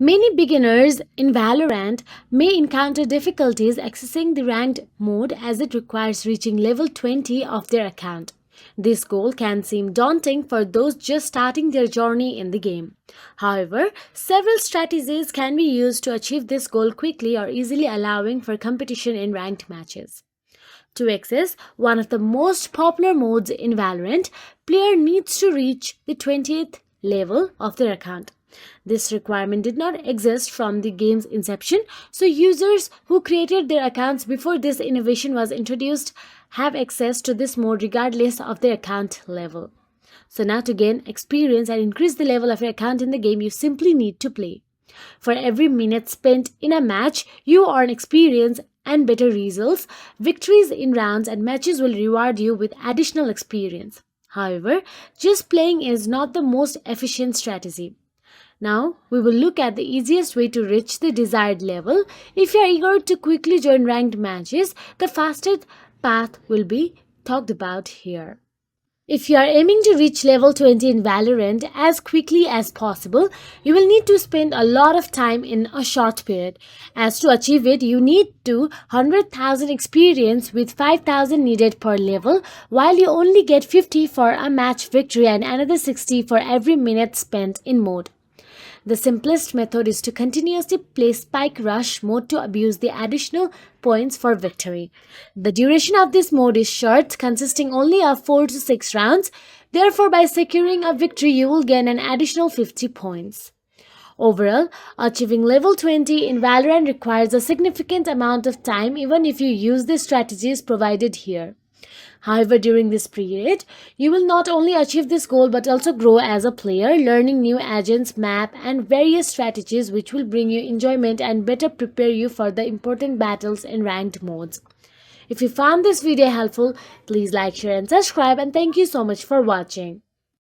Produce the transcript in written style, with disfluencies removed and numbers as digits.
Many beginners in Valorant may encounter difficulties accessing the ranked mode as it requires reaching level 20 of their account. This goal can seem daunting for those just starting their journey in the game. However, several strategies can be used to achieve this goal quickly or easily, allowing for competition in ranked matches. To access one of the most popular modes in Valorant, player needs to reach the 20th level of their account. This requirement did not exist from the game's inception, so users who created their accounts before this innovation was introduced have access to this mode regardless of their account level. So now to gain experience and increase the level of your account in the game, you simply need to play. For every minute spent in a match, you earn experience and better results. Victories in rounds and matches will reward you with additional experience. However, just playing is not the most efficient strategy. Now, we will look at the easiest way to reach the desired level. If you are eager to quickly join ranked matches, the fastest path will be talked about here. If you are aiming to reach level 20 in Valorant as quickly as possible, you will need to spend a lot of time in a short period. As to achieve it, you need to 100,000 experience with 5,000 needed per level, while you only get 50 for a match victory and another 60 for every minute spent in mode. The simplest method is to continuously play Spike Rush mode to abuse the additional points for victory. The duration of this mode is short, consisting only of 4 to 6 rounds. Therefore, by securing a victory, you will gain an additional 50 points. Overall, achieving level 20 in Valorant requires a significant amount of time even if you use the strategies provided here. However, during this period, you will not only achieve this goal but also grow as a player, learning new agents, map, and various strategies which will bring you enjoyment and better prepare you for the important battles in ranked modes. If you found this video helpful, please like, share, and subscribe, and thank you so much for watching.